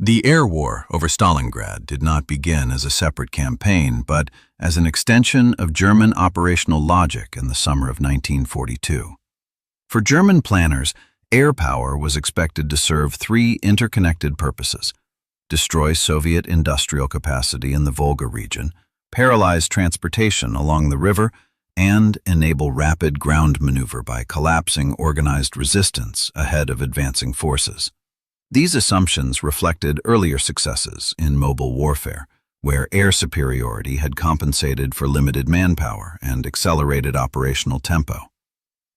The air war over Stalingrad did not begin as a separate campaign, but as an extension of German operational logic in the summer of 1942. For German planners, air power was expected to serve three interconnected purposes: destroy Soviet industrial capacity in the Volga region, paralyze transportation along the river, and enable rapid ground maneuver by collapsing organized resistance ahead of advancing forces. These assumptions reflected earlier successes in mobile warfare, where air superiority had compensated for limited manpower and accelerated operational tempo.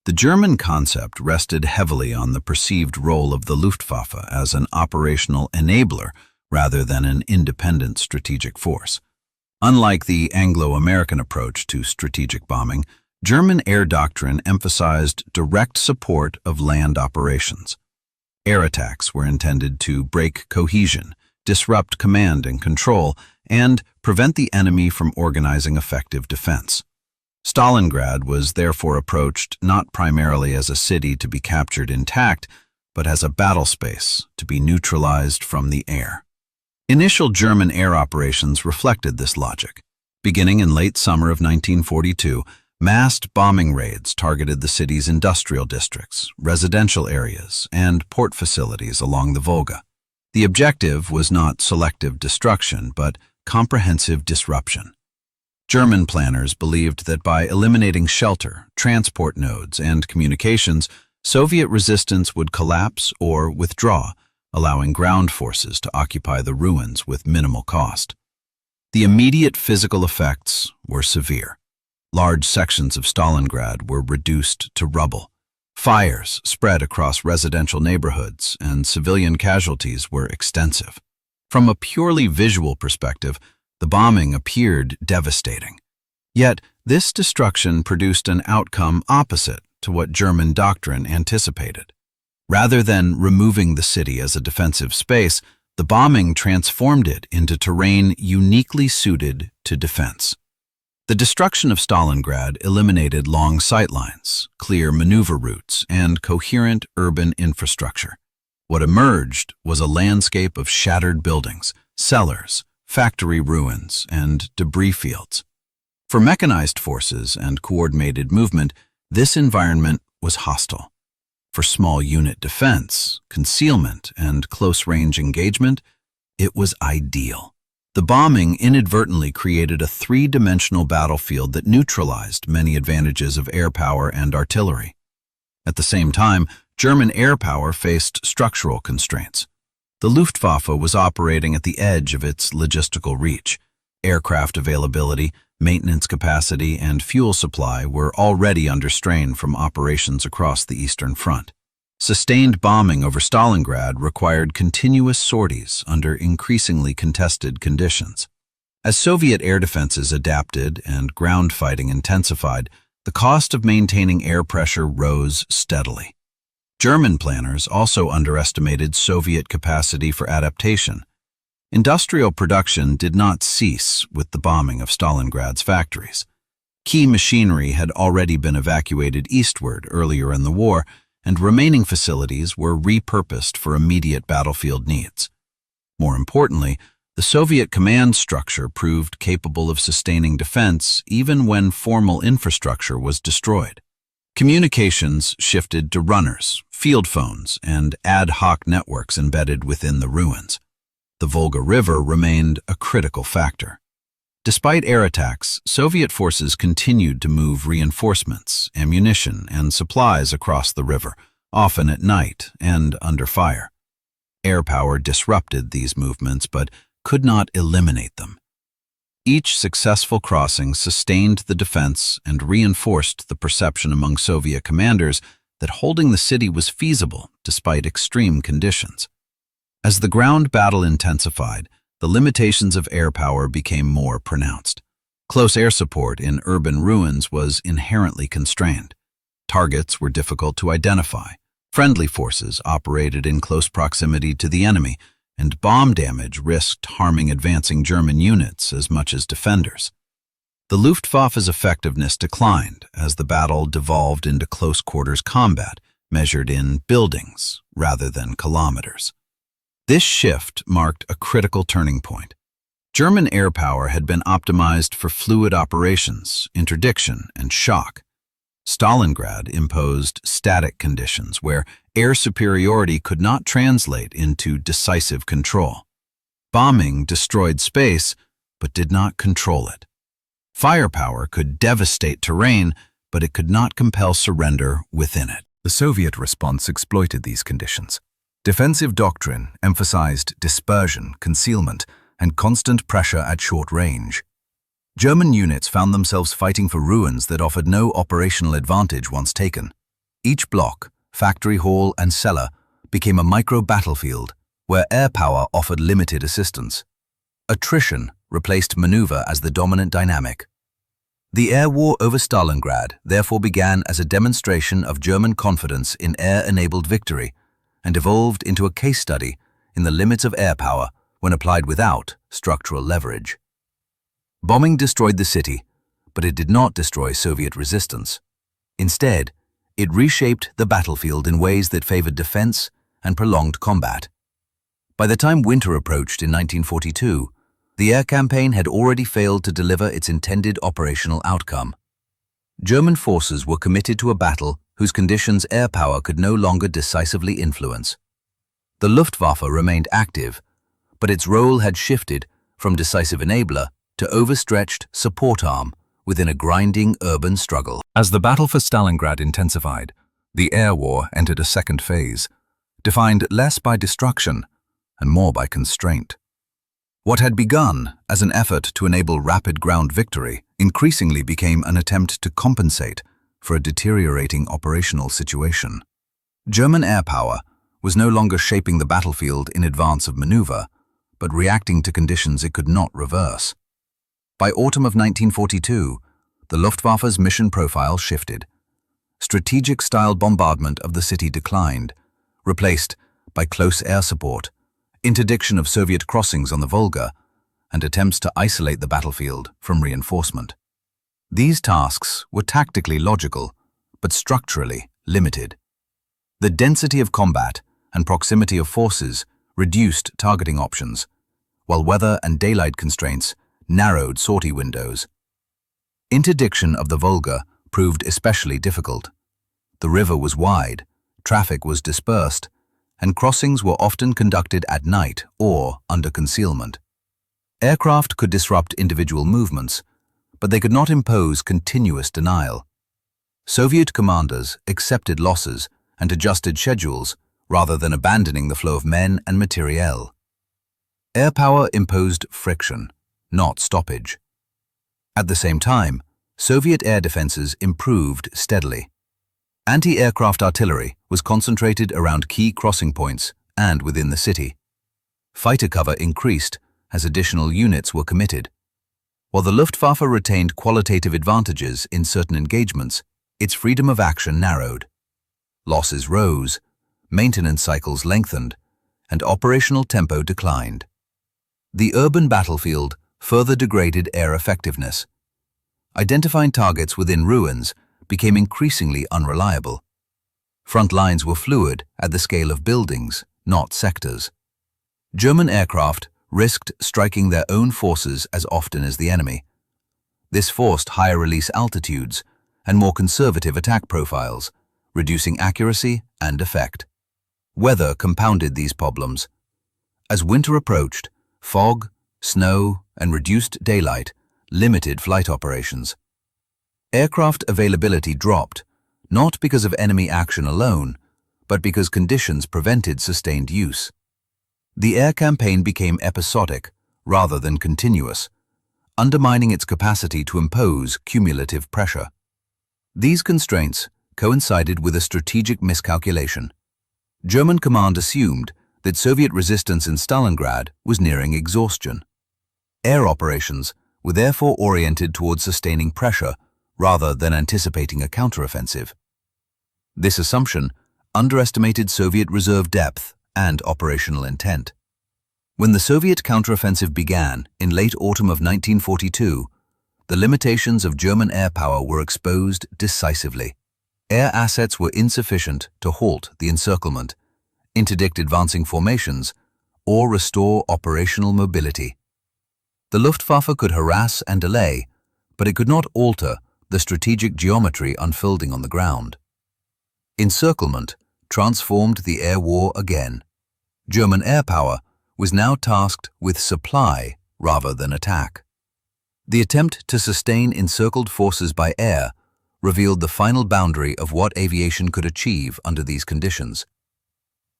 The German concept rested heavily on the perceived role of the Luftwaffe as an operational enabler rather than an independent strategic force. Unlike the Anglo-American approach to strategic bombing, German air doctrine emphasized direct support of land operations. Air attacks were intended to break cohesion, disrupt command and control, and prevent the enemy from organizing effective defense. Stalingrad was therefore approached not primarily as a city to be captured intact, but as a battle space to be neutralized from the air. Initial German air operations reflected this logic. Beginning in late summer of 1942, massed bombing raids targeted the city's industrial districts, residential areas, and port facilities along the Volga. The objective was not selective destruction, but comprehensive disruption. German planners believed that by eliminating shelter, transport nodes, and communications, Soviet resistance would collapse or withdraw, allowing ground forces to occupy the ruins with minimal cost. The immediate physical effects were severe. Large sections of Stalingrad were reduced to rubble. Fires spread across residential neighborhoods, and civilian casualties were extensive. From a purely visual perspective, the bombing appeared devastating. Yet, this destruction produced an outcome opposite to what German doctrine anticipated. Rather than removing the city as a defensive space, the bombing transformed it into terrain uniquely suited to defense. The destruction of Stalingrad eliminated long sightlines, clear maneuver routes, and coherent urban infrastructure. What emerged was a landscape of shattered buildings, cellars, factory ruins, and debris fields. For mechanized forces and coordinated movement, this environment was hostile. For small unit defense, concealment, and close-range engagement, it was ideal. The bombing inadvertently created a three-dimensional battlefield that neutralized many advantages of air power and artillery. At the same time, German air power faced structural constraints. The Luftwaffe was operating at the edge of its logistical reach. Aircraft availability, maintenance capacity, and fuel supply were already under strain from operations across the Eastern Front. Sustained bombing over Stalingrad required continuous sorties under increasingly contested conditions. As Soviet air defenses adapted and ground fighting intensified, the cost of maintaining air pressure rose steadily. German planners also underestimated Soviet capacity for adaptation. Industrial production did not cease with the bombing of Stalingrad's factories. Key machinery had already been evacuated eastward earlier in the war, and remaining facilities were repurposed for immediate battlefield needs. More importantly, the Soviet command structure proved capable of sustaining defense even when formal infrastructure was destroyed. Communications shifted to runners, field phones, and ad hoc networks embedded within the ruins. The Volga River remained a critical factor. Despite air attacks, Soviet forces continued to move reinforcements, ammunition, and supplies across the river, often at night and under fire. Air power disrupted these movements but could not eliminate them. Each successful crossing sustained the defense and reinforced the perception among Soviet commanders that holding the city was feasible despite extreme conditions. As the ground battle intensified, the limitations of air power became more pronounced. Close air support in urban ruins was inherently constrained. Targets were difficult to identify. Friendly forces operated in close proximity to the enemy, and bomb damage risked harming advancing German units as much as defenders. The Luftwaffe's effectiveness declined as the battle devolved into close-quarters combat, measured in buildings rather than kilometers. This shift marked a critical turning point. German air power had been optimized for fluid operations, interdiction, and shock. Stalingrad imposed static conditions where air superiority could not translate into decisive control. Bombing destroyed space, but did not control it. Firepower could devastate terrain, but it could not compel surrender within it. The Soviet response exploited these conditions. Defensive doctrine emphasized dispersion, concealment, and constant pressure at short range. German units found themselves fighting for ruins that offered no operational advantage once taken. Each block, factory hall, and cellar became a micro-battlefield where air power offered limited assistance. Attrition replaced maneuver as the dominant dynamic. The air war over Stalingrad therefore began as a demonstration of German confidence in air-enabled victory and evolved into a case study in the limits of air power when applied without structural leverage. Bombing destroyed the city, but it did not destroy Soviet resistance. Instead, it reshaped the battlefield in ways that favored defense and prolonged combat. By the time winter approached in 1942, the air campaign had already failed to deliver its intended operational outcome. German forces were committed to a battle whose conditions air power could no longer decisively influence. The Luftwaffe remained active, but its role had shifted from decisive enabler to overstretched support arm within a grinding urban struggle. As the battle for Stalingrad intensified, the air war entered a second phase, defined less by destruction and more by constraint. What had begun as an effort to enable rapid ground victory increasingly became an attempt to compensate for a deteriorating operational situation. German air power was no longer shaping the battlefield in advance of maneuver, but reacting to conditions it could not reverse. By autumn of 1942, the Luftwaffe's mission profile shifted. Strategic-style bombardment of the city declined, replaced by close air support, interdiction of Soviet crossings on the Volga, and attempts to isolate the battlefield from reinforcement. These tasks were tactically logical, but structurally limited. The density of combat and proximity of forces reduced targeting options, while weather and daylight constraints narrowed sortie windows. Interdiction of the Volga proved especially difficult. The river was wide, traffic was dispersed, and crossings were often conducted at night or under concealment. Aircraft could disrupt individual movements, but they could not impose continuous denial. Soviet commanders accepted losses and adjusted schedules rather than abandoning the flow of men and materiel. Air power imposed friction, not stoppage. At the same time, Soviet air defenses improved steadily. Anti-aircraft artillery was concentrated around key crossing points and within the city. Fighter cover increased as additional units were committed. While the Luftwaffe retained qualitative advantages in certain engagements, its freedom of action narrowed. Losses rose, maintenance cycles lengthened, and operational tempo declined. The urban battlefield further degraded air effectiveness. Identifying targets within ruins became increasingly unreliable. Front lines were fluid at the scale of buildings, not sectors. German aircraft risked striking their own forces as often as the enemy. This forced higher release altitudes and more conservative attack profiles, reducing accuracy and effect. Weather compounded these problems. As winter approached, fog, snow, and reduced daylight limited flight operations. Aircraft availability dropped, not because of enemy action alone, but because conditions prevented sustained use. The air campaign became episodic rather than continuous, undermining its capacity to impose cumulative pressure. These constraints coincided with a strategic miscalculation. German command assumed that Soviet resistance in Stalingrad was nearing exhaustion. Air operations were therefore oriented towards sustaining pressure rather than anticipating a counteroffensive. This assumption underestimated Soviet reserve depth and operational intent. When the Soviet counteroffensive began in late autumn of 1942, the limitations of German air power were exposed decisively. Air assets were insufficient to halt the encirclement, interdict advancing formations, or restore operational mobility. The Luftwaffe could harass and delay, but it could not alter the strategic geometry unfolding on the ground. Encirclement transformed the air war again. German air power was now tasked with supply rather than attack. The attempt to sustain encircled forces by air revealed the final boundary of what aviation could achieve under these conditions.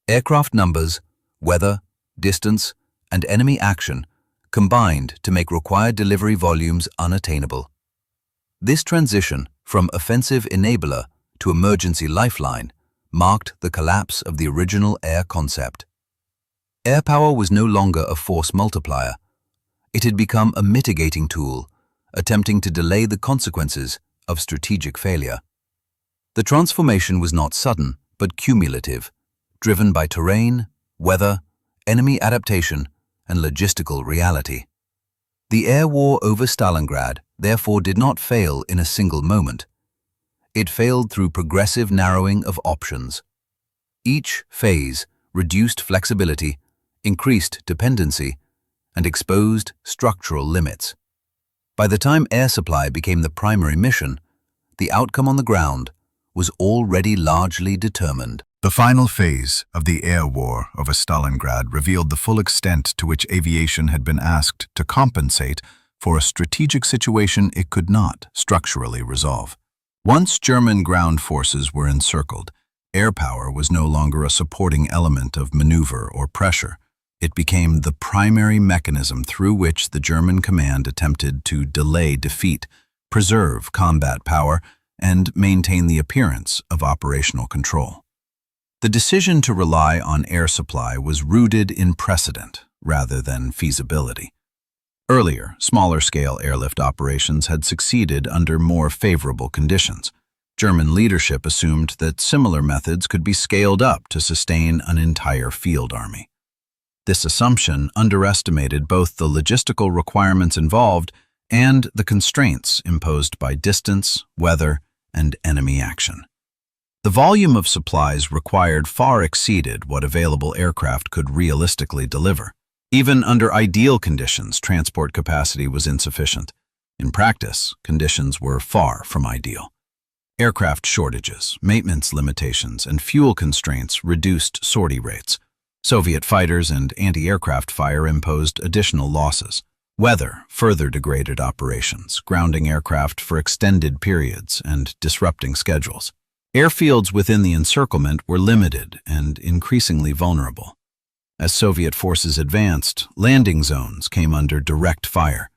Aircraft numbers, weather, distance, and enemy action combined to make required delivery volumes unattainable. This transition from offensive enabler to emergency lifeline marked the collapse of the original air concept. Air power was no longer a force multiplier. It had become a mitigating tool, attempting to delay the consequences of strategic failure. The transformation was not sudden, but cumulative, driven by terrain, weather, enemy adaptation, and logistical reality. The air war over Stalingrad therefore did not fail in a single moment. It failed through progressive narrowing of options. Each phase reduced flexibility, increased dependency, and exposed structural limits. By the time air supply became the primary mission, the outcome on the ground was already largely determined. The final phase of the air war over Stalingrad revealed the full extent to which aviation had been asked to compensate for a strategic situation it could not structurally resolve. Once German ground forces were encircled, air power was no longer a supporting element of maneuver or pressure. It became the primary mechanism through which the German command attempted to delay defeat, preserve combat power, and maintain the appearance of operational control. The decision to rely on air supply was rooted in precedent rather than feasibility. Earlier, smaller-scale airlift operations had succeeded under more favorable conditions. German leadership assumed that similar methods could be scaled up to sustain an entire field army. This assumption underestimated both the logistical requirements involved and the constraints imposed by distance, weather, and enemy action. The volume of supplies required far exceeded what available aircraft could realistically deliver. Even under ideal conditions, transport capacity was insufficient. In practice, conditions were far from ideal. Aircraft shortages, maintenance limitations, and fuel constraints reduced sortie rates. Soviet fighters and anti-aircraft fire imposed additional losses. Weather further degraded operations, grounding aircraft for extended periods and disrupting schedules. Airfields within the encirclement were limited and increasingly vulnerable. As Soviet forces advanced, landing zones came under direct fire.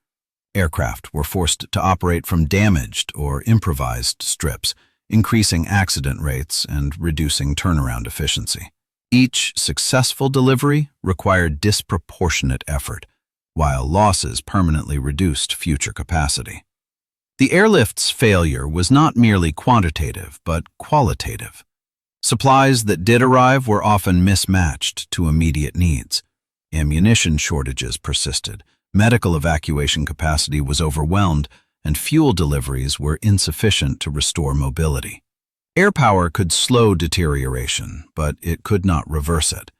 Aircraft were forced to operate from damaged or improvised strips, increasing accident rates and reducing turnaround efficiency. Each successful delivery required disproportionate effort, while losses permanently reduced future capacity. The airlift's failure was not merely quantitative, but qualitative. Supplies that did arrive were often mismatched to immediate needs. Ammunition shortages persisted, medical evacuation capacity was overwhelmed, and fuel deliveries were insufficient to restore mobility. Air power could slow deterioration, but it could not reverse it.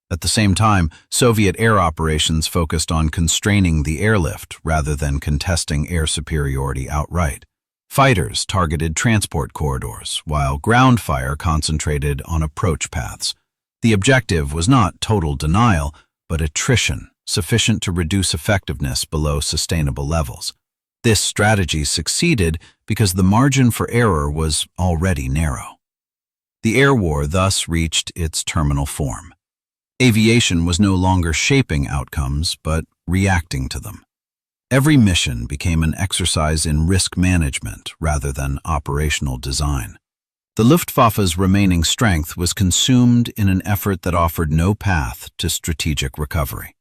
At the same time, Soviet air operations focused on constraining the airlift rather than contesting air superiority outright. Fighters targeted transport corridors, while ground fire concentrated on approach paths. The objective was not total denial, but attrition, sufficient to reduce effectiveness below sustainable levels. This strategy succeeded because the margin for error was already narrow. The air war thus reached its terminal form. Aviation was no longer shaping outcomes, but reacting to them. Every mission became an exercise in risk management rather than operational design. The Luftwaffe's remaining strength was consumed in an effort that offered no path to strategic recovery.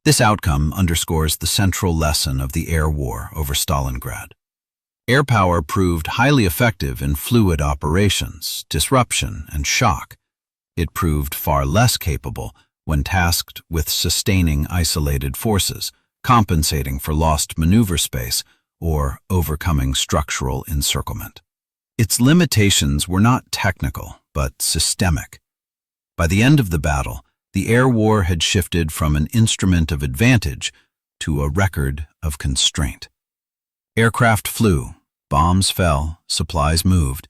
This outcome underscores the central lesson of the air war over Stalingrad. Air power proved highly effective in fluid operations, disruption, and shock. It proved far less capable when tasked with sustaining isolated forces, compensating for lost maneuver space, or overcoming structural encirclement. Its limitations were not technical, but systemic. By the end of the battle, The air war had shifted from an instrument of advantage to a record of constraint. Aircraft flew, bombs fell, supplies moved,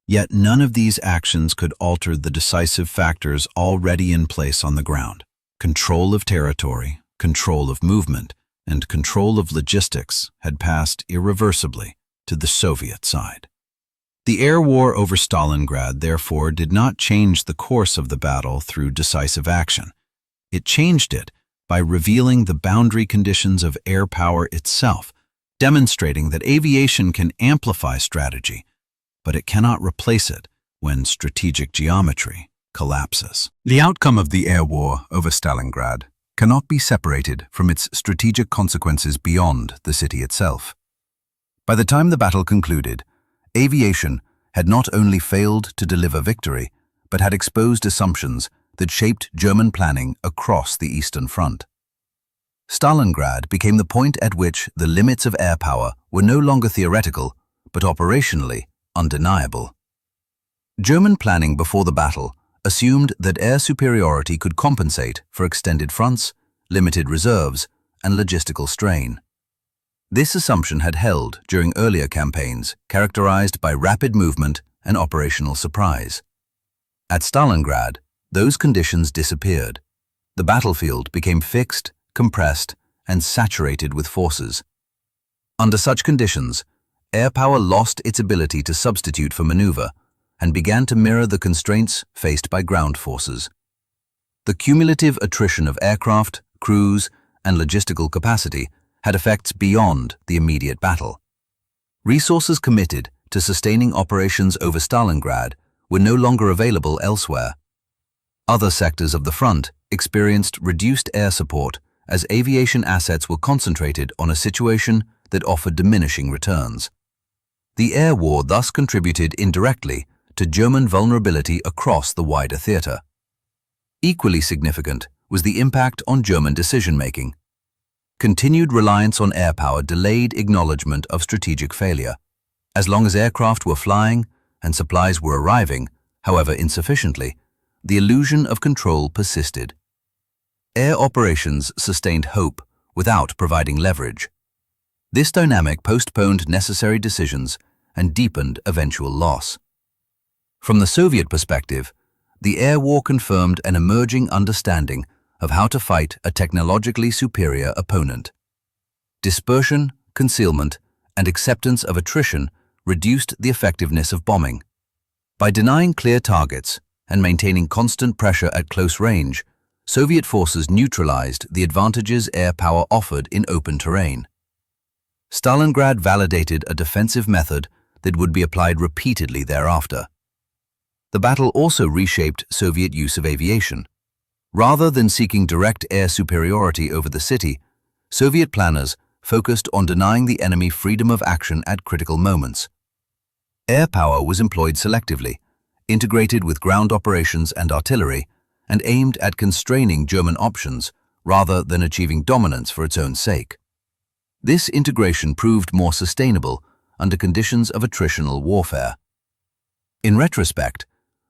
yet none of these actions could alter the decisive factors already in place on the ground. Control of territory, control of movement, and control of logistics had passed irreversibly to the Soviet side. The air war over Stalingrad, therefore, did not change the course of the battle through decisive action. It changed it by revealing the boundary conditions of air power itself, demonstrating that aviation can amplify strategy, but it cannot replace it when strategic geometry collapses. The outcome of the air war over Stalingrad cannot be separated from its strategic consequences beyond the city itself. By the time the battle concluded, aviation had not only failed to deliver victory, but had exposed assumptions that shaped German planning across the Eastern Front. Stalingrad became the point at which the limits of air power were no longer theoretical, but operationally undeniable. German planning before the battle assumed that air superiority could compensate for extended fronts, limited reserves, and logistical strain. This assumption had held during earlier campaigns characterized by rapid movement and operational surprise. At Stalingrad, those conditions disappeared. The battlefield became fixed, compressed, and saturated with forces. Under such conditions, air power lost its ability to substitute for maneuver and began to mirror the constraints faced by ground forces. The cumulative attrition of aircraft, crews, and logistical capacity had effects beyond the immediate battle. Resources committed to sustaining operations over Stalingrad were no longer available elsewhere. Other sectors of the front experienced reduced air support as aviation assets were concentrated on a situation that offered diminishing returns. The air war thus contributed indirectly to German vulnerability across the wider theater. Equally significant was the impact on German decision-making. Continued reliance on air power delayed acknowledgement of strategic failure. As long as aircraft were flying and supplies were arriving, however insufficiently, the illusion of control persisted. Air operations sustained hope without providing leverage. This dynamic postponed necessary decisions and deepened eventual loss. From the Soviet perspective, the air war confirmed an emerging understanding of how to fight a technologically superior opponent. Dispersion, concealment, and acceptance of attrition reduced the effectiveness of bombing. By denying clear targets and maintaining constant pressure at close range, Soviet forces neutralized the advantages air power offered in open terrain. Stalingrad validated a defensive method that would be applied repeatedly thereafter. The battle also reshaped Soviet use of aviation. Rather than seeking direct air superiority over the city, Soviet planners focused on denying the enemy freedom of action at critical moments. Air power was employed selectively, integrated with ground operations and artillery, and aimed at constraining German options rather than achieving dominance for its own sake. This integration proved more sustainable under conditions of attritional warfare. In retrospect,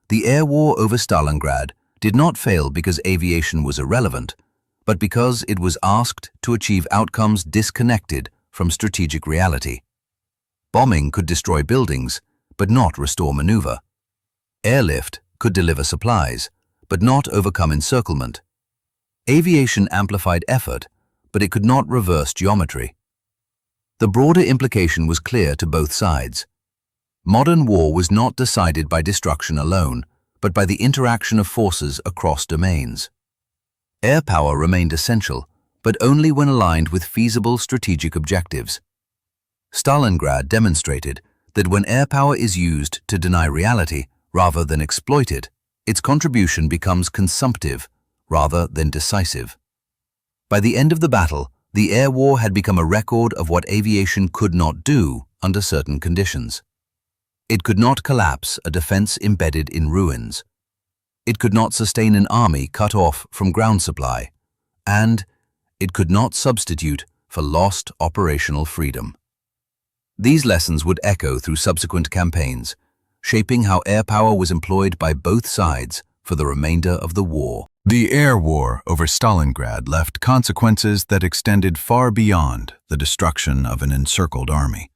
the air war over Stalingrad did not fail because aviation was irrelevant, but because it was asked to achieve outcomes disconnected from strategic reality. Bombing could destroy buildings, but not restore maneuver. Airlift could deliver supplies, but not overcome encirclement. Aviation amplified effort, but it could not reverse geometry. The broader implication was clear to both sides. Modern war was not decided by destruction alone, but by the interaction of forces across domains. Air power remained essential, but only when aligned with feasible strategic objectives. Stalingrad demonstrated that when air power is used to deny reality rather than exploit it, its contribution becomes consumptive rather than decisive. By the end of the battle, the air war had become a record of what aviation could not do under certain conditions. It could not collapse a defense embedded in ruins. It could not sustain an army cut off from ground supply, and it could not substitute for lost operational freedom. These lessons would echo through subsequent campaigns, shaping how air power was employed by both sides for the remainder of the war. The air war over Stalingrad left consequences that extended far beyond the destruction of an encircled army.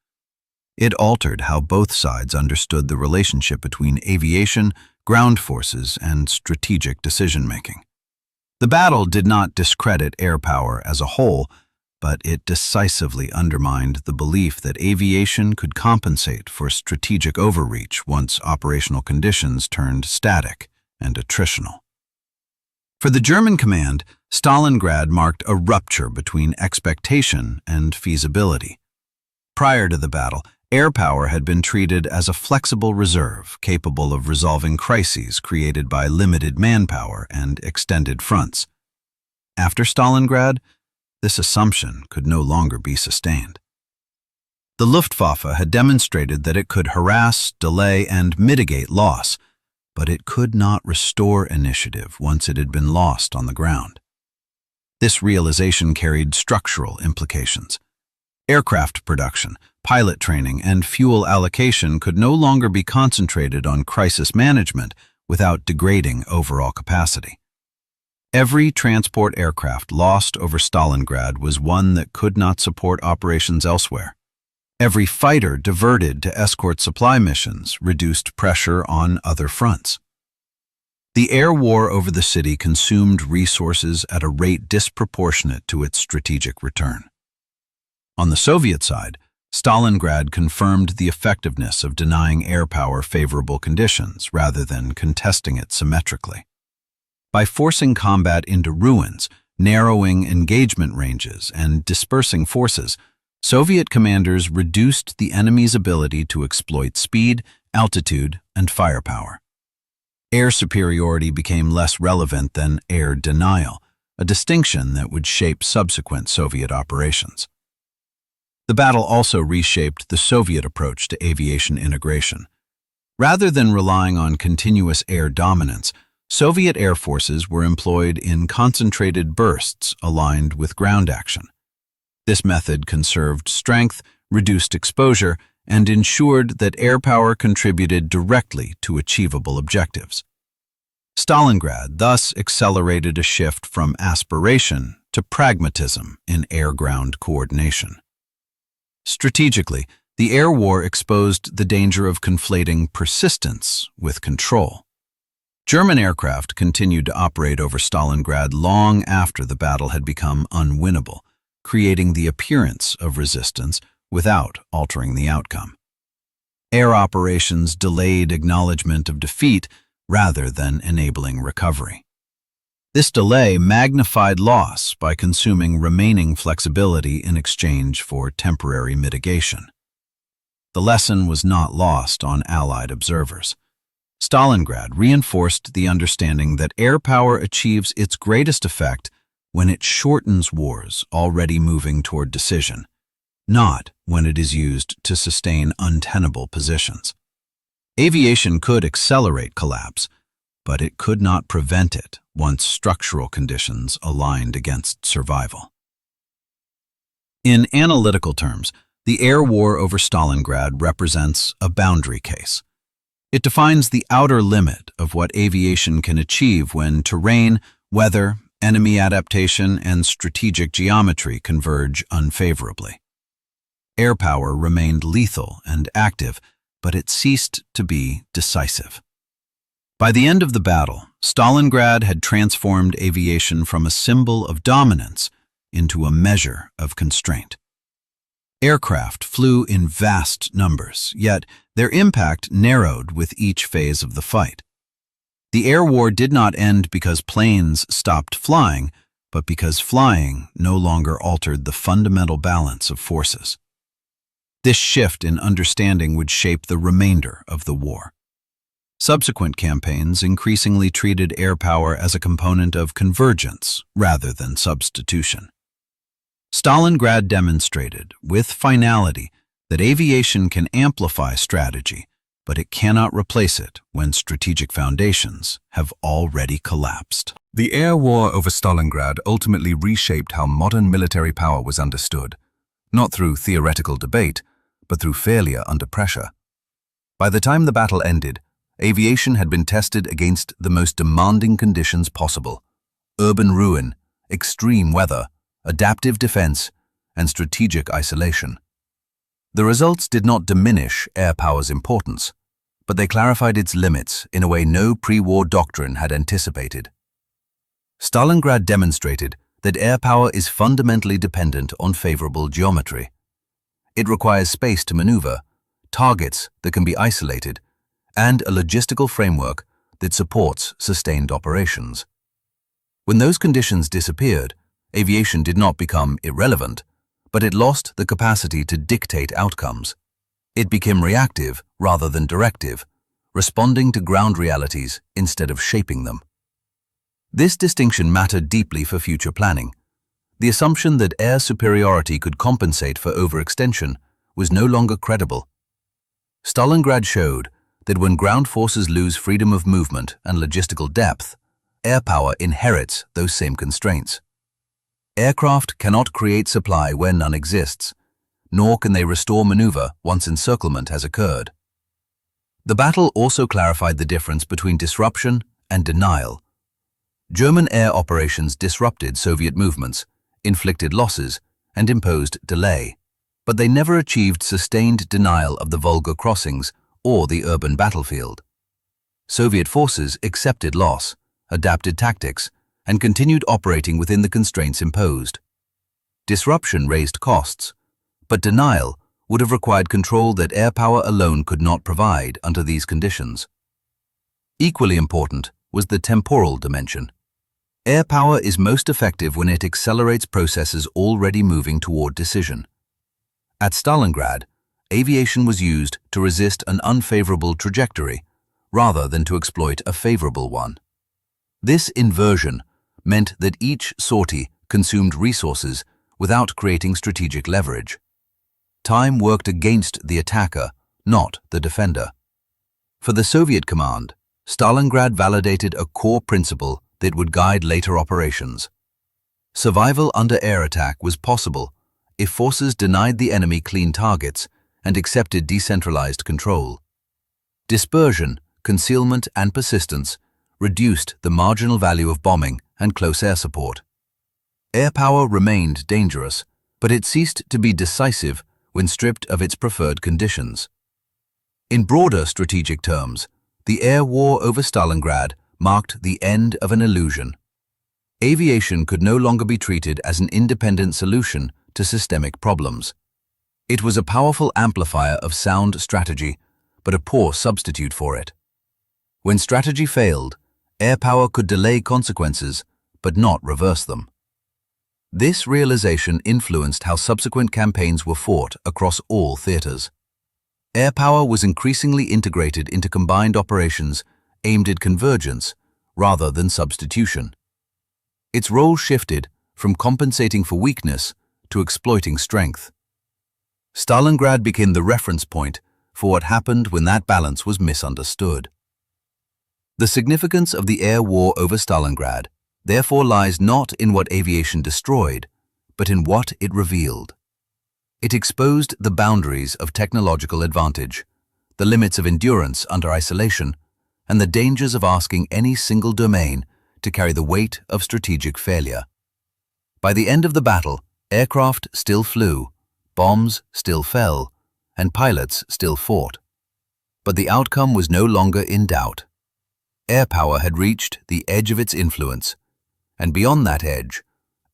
It altered how both sides understood the relationship between aviation, ground forces, and strategic decision-making. The battle did not discredit air power as a whole, but it decisively undermined the belief that aviation could compensate for strategic overreach once operational conditions turned static and attritional. For the German command, Stalingrad marked a rupture between expectation and feasibility. Prior to the battle, air power had been treated as a flexible reserve capable of resolving crises created by limited manpower and extended fronts. After Stalingrad, this assumption could no longer be sustained. The Luftwaffe had demonstrated that it could harass, delay, and mitigate loss, but it could not restore initiative once it had been lost on the ground. This realization carried structural implications. Aircraft production, pilot training, and fuel allocation could no longer be concentrated on crisis management without degrading overall capacity. Every transport aircraft lost over Stalingrad was one that could not support operations elsewhere. Every fighter diverted to escort supply missions reduced pressure on other fronts. The air war over the city consumed resources at a rate disproportionate to its strategic return. On the Soviet side, Stalingrad confirmed the effectiveness of denying air power favorable conditions rather than contesting it symmetrically. By forcing combat into ruins, narrowing engagement ranges, and dispersing forces, Soviet commanders reduced the enemy's ability to exploit speed, altitude, and firepower. Air superiority became less relevant than air denial, a distinction that would shape subsequent Soviet operations. The battle also reshaped the Soviet approach to aviation integration. Rather than relying on continuous air dominance, Soviet air forces were employed in concentrated bursts aligned with ground action. This method conserved strength, reduced exposure, and ensured that air power contributed directly to achievable objectives. Stalingrad thus accelerated a shift from aspiration to pragmatism in air-ground coordination. Strategically, the air war exposed the danger of conflating persistence with control. German aircraft continued to operate over Stalingrad long after the battle had become unwinnable, creating the appearance of resistance without altering the outcome. Air operations delayed acknowledgement of defeat rather than enabling recovery. This delay magnified loss by consuming remaining flexibility in exchange for temporary mitigation. The lesson was not lost on Allied observers. Stalingrad reinforced the understanding that air power achieves its greatest effect when it shortens wars already moving toward decision, not when it is used to sustain untenable positions. Aviation could accelerate collapse, but it could not prevent it once structural conditions aligned against survival. In analytical terms, the air war over Stalingrad represents a boundary case. It defines the outer limit of what aviation can achieve when terrain, weather, enemy adaptation, and strategic geometry converge unfavorably. Air power remained lethal and active, but it ceased to be decisive. By the end of the battle, Stalingrad had transformed aviation from a symbol of dominance into a measure of constraint. Aircraft flew in vast numbers, yet their impact narrowed with each phase of the fight. The air war did not end because planes stopped flying, but because flying no longer altered the fundamental balance of forces. This shift in understanding would shape the remainder of the war. Subsequent campaigns increasingly treated air power as a component of convergence rather than substitution. Stalingrad demonstrated, with finality, that aviation can amplify strategy, but it cannot replace it when strategic foundations have already collapsed. The air war over Stalingrad ultimately reshaped how modern military power was understood, not through theoretical debate, but through failure under pressure. By the time the battle ended, aviation had been tested against the most demanding conditions possible, urban ruin, extreme weather, adaptive defense, and strategic isolation. The results did not diminish air power's importance, but they clarified its limits in a way no pre-war doctrine had anticipated. Stalingrad demonstrated that air power is fundamentally dependent on favorable geometry. It requires space to maneuver, targets that can be isolated, and a logistical framework that supports sustained operations. When those conditions disappeared, aviation did not become irrelevant, but it lost the capacity to dictate outcomes. It became reactive rather than directive, responding to ground realities instead of shaping them. This distinction mattered deeply for future planning. The assumption that air superiority could compensate for overextension was no longer credible. Stalingrad showed that when ground forces lose freedom of movement and logistical depth, air power inherits those same constraints. Aircraft cannot create supply where none exists, nor can they restore maneuver once encirclement has occurred. The battle also clarified the difference between disruption and denial. German air operations disrupted Soviet movements, inflicted losses, and imposed delay, but they never achieved sustained denial of the Volga crossings or the urban battlefield. Soviet forces accepted loss, adapted tactics, and continued operating within the constraints imposed. Disruption raised costs, but denial would have required control that air power alone could not provide under these conditions. Equally important was the temporal dimension. Air power is most effective when it accelerates processes already moving toward decision. At Stalingrad, aviation was used to resist an unfavorable trajectory rather than to exploit a favorable one. This inversion meant that each sortie consumed resources without creating strategic leverage. Time worked against the attacker, not the defender. For the Soviet command, Stalingrad validated a core principle that would guide later operations. Survival under air attack was possible if forces denied the enemy clean targets and accepted decentralized control. Dispersion, concealment, and persistence reduced the marginal value of bombing and close air support. Air power remained dangerous, but it ceased to be decisive when stripped of its preferred conditions. In broader strategic terms, the air war over Stalingrad marked the end of an illusion. Aviation could no longer be treated as an independent solution to systemic problems. It was a powerful amplifier of sound strategy, but a poor substitute for it. When strategy failed, air power could delay consequences, but not reverse them. This realization influenced how subsequent campaigns were fought across all theaters. Air power was increasingly integrated into combined operations aimed at convergence rather than substitution. Its role shifted from compensating for weakness to exploiting strength. Stalingrad became the reference point for what happened when that balance was misunderstood. The significance of the air war over Stalingrad therefore lies not in what aviation destroyed, but in what it revealed. It exposed the boundaries of technological advantage, the limits of endurance under isolation, and the dangers of asking any single domain to carry the weight of strategic failure. By the end of the battle, aircraft still flew, bombs still fell, and pilots still fought. But the outcome was no longer in doubt. Air power had reached the edge of its influence, and beyond that edge,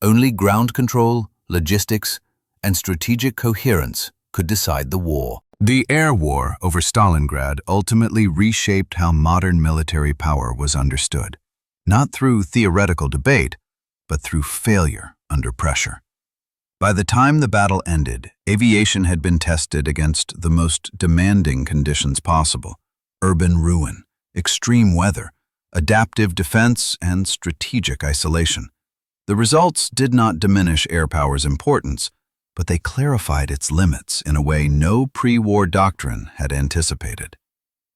only ground control, logistics, and strategic coherence could decide the war. The air war over Stalingrad ultimately reshaped how modern military power was understood, not through theoretical debate, but through failure under pressure. By the time the battle ended, aviation had been tested against the most demanding conditions possible: urban ruin, extreme weather, adaptive defense, and strategic isolation. The results did not diminish air power's importance, but they clarified its limits in a way no pre-war doctrine had anticipated.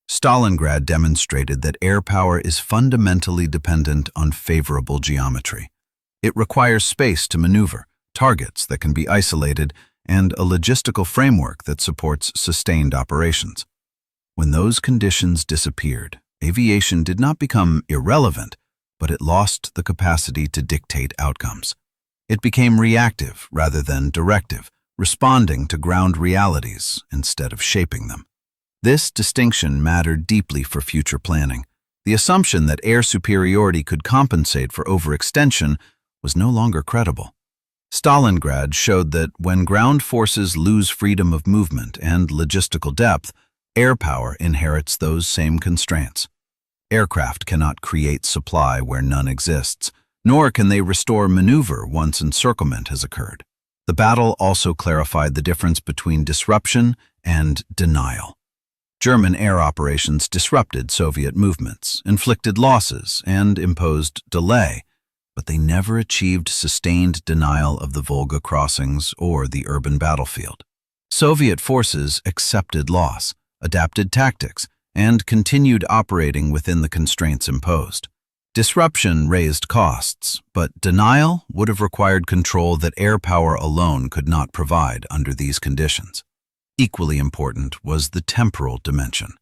Stalingrad demonstrated that air power is fundamentally dependent on favorable geometry. It requires space to maneuver, targets that can be isolated, and a logistical framework that supports sustained operations. When those conditions disappeared, aviation did not become irrelevant, but it lost the capacity to dictate outcomes. It became reactive rather than directive, responding to ground realities instead of shaping them. This distinction mattered deeply for future planning. The assumption that air superiority could compensate for overextension was no longer credible. Stalingrad showed that when ground forces lose freedom of movement and logistical depth, air power inherits those same constraints. Aircraft cannot create supply where none exists, nor can they restore maneuver once encirclement has occurred. The battle also clarified the difference between disruption and denial. German air operations disrupted Soviet movements, inflicted losses, and imposed delay, but they never achieved sustained denial of the Volga crossings or the urban battlefield. Soviet forces accepted loss, adapted tactics, and continued operating within the constraints imposed. Disruption raised costs, but denial would have required control that air power alone could not provide under these conditions. Equally important was the temporal dimension.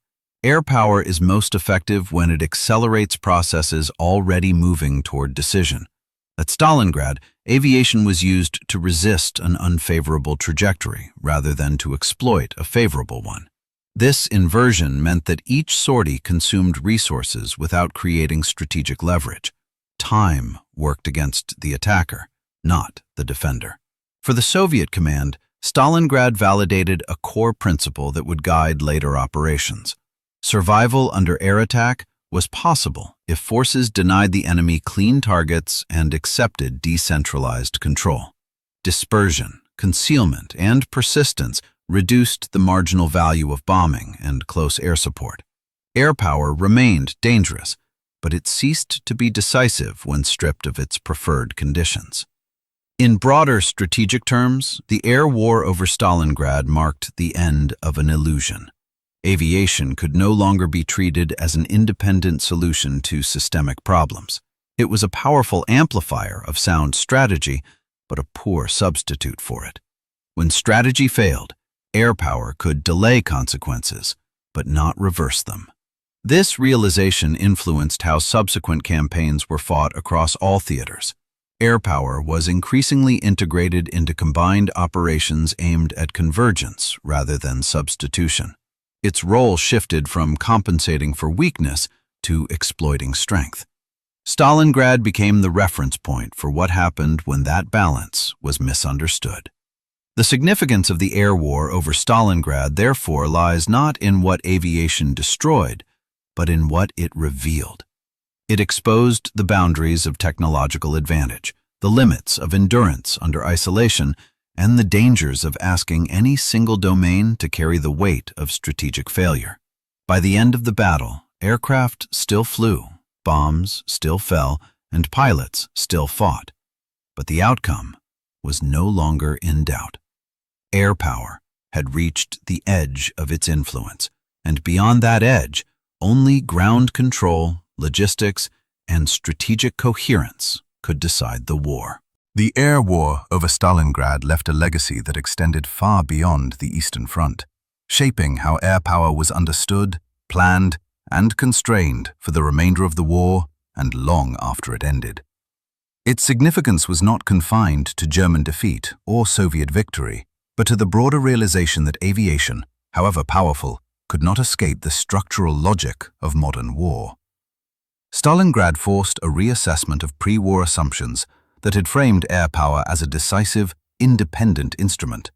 Air power is most effective when it accelerates processes already moving toward decision. At Stalingrad, aviation was used to resist an unfavorable trajectory rather than to exploit a favorable one. This inversion meant that each sortie consumed resources without creating strategic leverage. Time worked against the attacker, not the defender. For the Soviet command, Stalingrad validated a core principle that would guide later operations. Survival under air attack was possible if forces denied the enemy clean targets and accepted decentralized control. Dispersion, concealment, and persistence reduced the marginal value of bombing and close air support. Air power remained dangerous, but it ceased to be decisive when stripped of its preferred conditions. In broader strategic terms, the air war over Stalingrad marked the end of an illusion. Aviation could no longer be treated as an independent solution to systemic problems. It was a powerful amplifier of sound strategy, but a poor substitute for it. When strategy failed, air power could delay consequences, but not reverse them. This realization influenced how subsequent campaigns were fought across all theaters. Air power was increasingly integrated into combined operations aimed at convergence rather than substitution. Its role shifted from compensating for weakness to exploiting strength. Stalingrad became the reference point for what happened when that balance was misunderstood. The significance of the air war over Stalingrad therefore lies not in what aviation destroyed, but in what it revealed. It exposed the boundaries of technological advantage, the limits of endurance under isolation, and the dangers of asking any single domain to carry the weight of strategic failure. By the end of the battle, aircraft still flew, bombs still fell, and pilots still fought. But the outcome was no longer in doubt. Air power had reached the edge of its influence, and beyond that edge, only ground control, logistics, and strategic coherence could decide the war. The air war over Stalingrad left a legacy that extended far beyond the Eastern Front, shaping how air power was understood, planned, and constrained for the remainder of the war and long after it ended. Its significance was not confined to German defeat or Soviet victory, but to the broader realization that aviation, however powerful, could not escape the structural logic of modern war. Stalingrad forced a reassessment of pre-war assumptions that had framed air power as a decisive, independent instrument.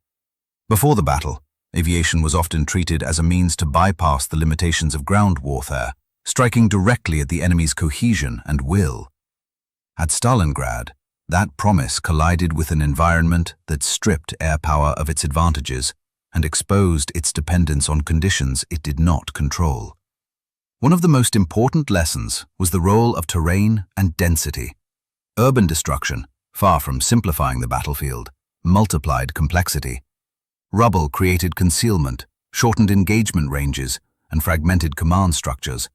Before the battle, aviation was often treated as a means to bypass the limitations of ground warfare, striking directly at the enemy's cohesion and will. At Stalingrad, that promise collided with an environment that stripped air power of its advantages and exposed its dependence on conditions it did not control. One of the most important lessons was the role of terrain and density. Urban destruction, far from simplifying the battlefield, multiplied complexity. Rubble created concealment, shortened engagement ranges, and fragmented command structures.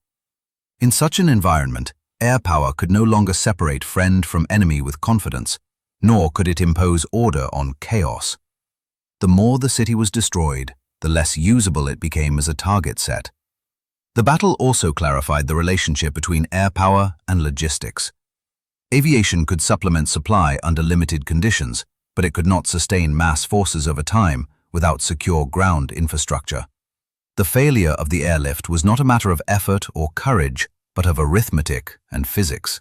In such an environment, air power could no longer separate friend from enemy with confidence, nor could it impose order on chaos. The more the city was destroyed, the less usable it became as a target set. The battle also clarified the relationship between air power and logistics. Aviation could supplement supply under limited conditions, but it could not sustain mass forces over time without secure ground infrastructure. The failure of the airlift was not a matter of effort or courage, but of arithmetic and physics.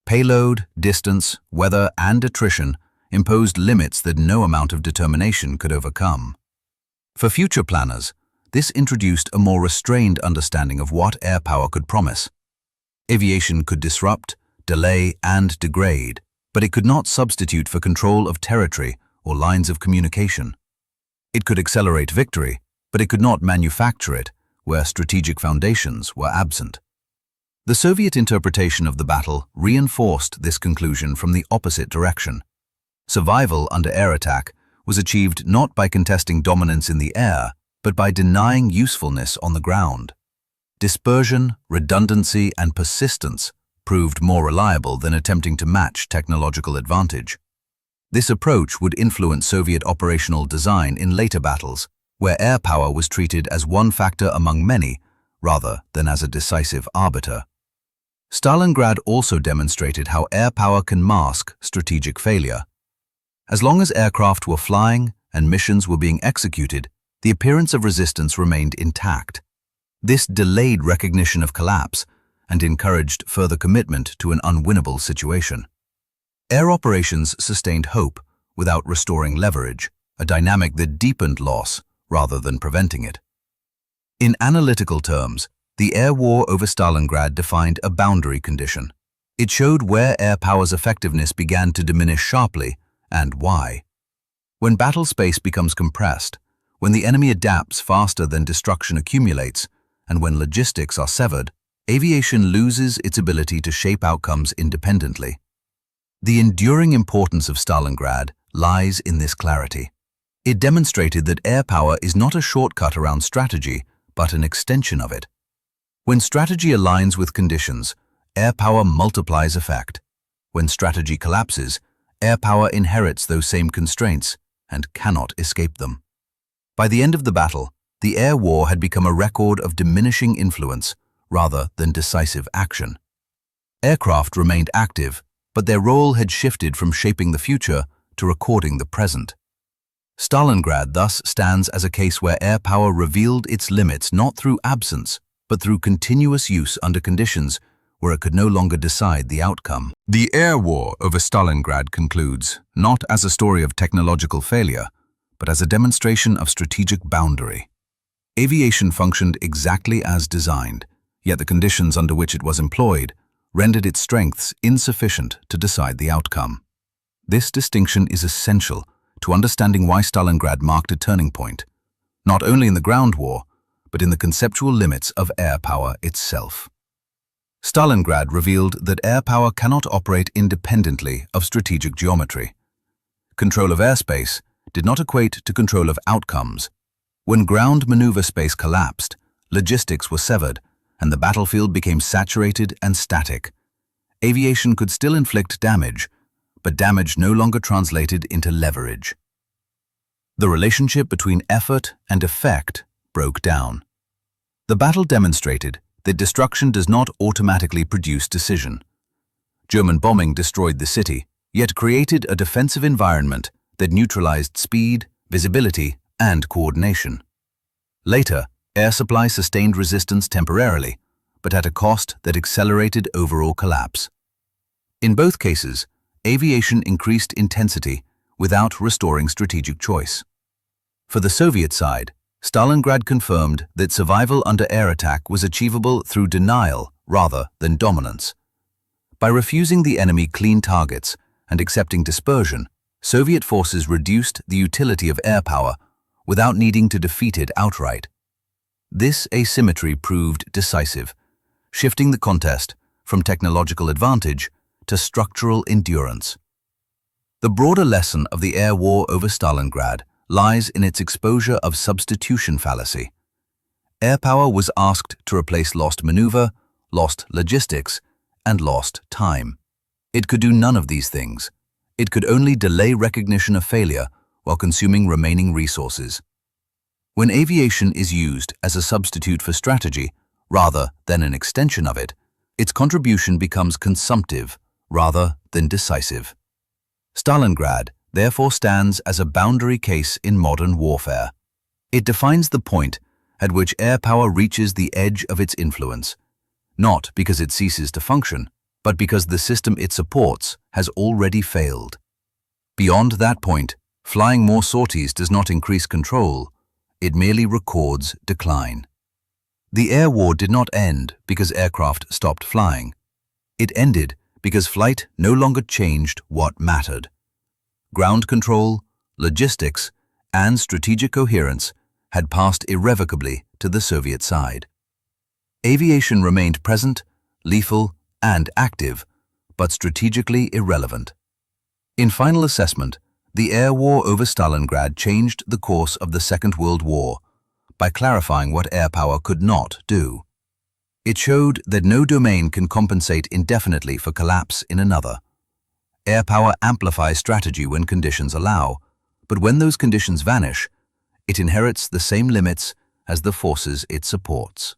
Payload, distance, weather, and attrition imposed limits that no amount of determination could overcome. For future planners, this introduced a more restrained understanding of what air power could promise. Aviation could disrupt, delay, and degrade, but it could not substitute for control of territory or lines of communication. It could accelerate victory, but it could not manufacture it where strategic foundations were absent. The Soviet interpretation of the battle reinforced this conclusion from the opposite direction. Survival under air attack was achieved not by contesting dominance in the air, but by denying usefulness on the ground. Dispersion, redundancy, and persistence proved more reliable than attempting to match technological advantage. This approach would influence Soviet operational design in later battles, where air power was treated as one factor among many, rather than as a decisive arbiter. Stalingrad also demonstrated how air power can mask strategic failure. As long as aircraft were flying and missions were being executed, the appearance of resistance remained intact. This delayed recognition of collapse and encouraged further commitment to an unwinnable situation. Air operations sustained hope without restoring leverage, a dynamic that deepened loss rather than preventing it. In analytical terms, the air war over Stalingrad defined a boundary condition. It showed where air power's effectiveness began to diminish sharply and why. When battle space becomes compressed, when the enemy adapts faster than destruction accumulates, and when logistics are severed, aviation loses its ability to shape outcomes independently. The enduring importance of Stalingrad lies in this clarity. It demonstrated that air power is not a shortcut around strategy, but an extension of it. When strategy aligns with conditions, air power multiplies effect. When strategy collapses, air power inherits those same constraints and cannot escape them. By the end of the battle, the air war had become a record of diminishing influence rather than decisive action. Aircraft remained active, but their role had shifted from shaping the future to recording the present. Stalingrad thus stands as a case where air power revealed its limits not through absence, but through continuous use under conditions where it could no longer decide the outcome. The air war over Stalingrad concludes not as a story of technological failure, but as a demonstration of strategic boundary. Aviation functioned exactly as designed, yet the conditions under which it was employed rendered its strengths insufficient to decide the outcome. This distinction is essential to understanding why Stalingrad marked a turning point, not only in the ground war, but in the conceptual limits of air power itself. Stalingrad revealed that air power cannot operate independently of strategic geometry. Control of airspace did not equate to control of outcomes. When ground maneuver space collapsed, logistics were severed, and the battlefield became saturated and static. Aviation could still inflict damage, but damage no longer translated into leverage. The relationship between effort and effect broke down. The battle demonstrated that destruction does not automatically produce decision. German bombing destroyed the city, yet created a defensive environment that neutralized speed, visibility, and coordination. Later, air supply sustained resistance temporarily, but at a cost that accelerated overall collapse. In both cases, aviation increased intensity without restoring strategic choice. For the Soviet side, Stalingrad confirmed that survival under air attack was achievable through denial rather than dominance. By refusing the enemy clean targets and accepting dispersion, Soviet forces reduced the utility of air power without needing to defeat it outright. This asymmetry proved decisive, shifting the contest from technological advantage to structural endurance. The broader lesson of the air war over Stalingrad lies in its exposure of substitution fallacy. Air power was asked to replace lost maneuver, lost logistics, and lost time. It could do none of these things. It could only delay recognition of failure while consuming remaining resources. When aviation is used as a substitute for strategy rather than an extension of it, its contribution becomes consumptive rather than decisive. Stalingrad therefore stands as a boundary case in modern warfare. It defines the point at which air power reaches the edge of its influence, not because it ceases to function, but because the system it supports has already failed. Beyond that point, flying more sorties does not increase control, it merely records decline. The air war did not end because aircraft stopped flying. It ended because flight no longer changed what mattered. Ground control, logistics, and strategic coherence had passed irrevocably to the Soviet side. Aviation remained present, lethal, and active, but strategically irrelevant. In final assessment, the air war over Stalingrad changed the course of the Second World War by clarifying what air power could not do. It showed that no domain can compensate indefinitely for collapse in another. Air power amplifies strategy when conditions allow, but when those conditions vanish, it inherits the same limits as the forces it supports.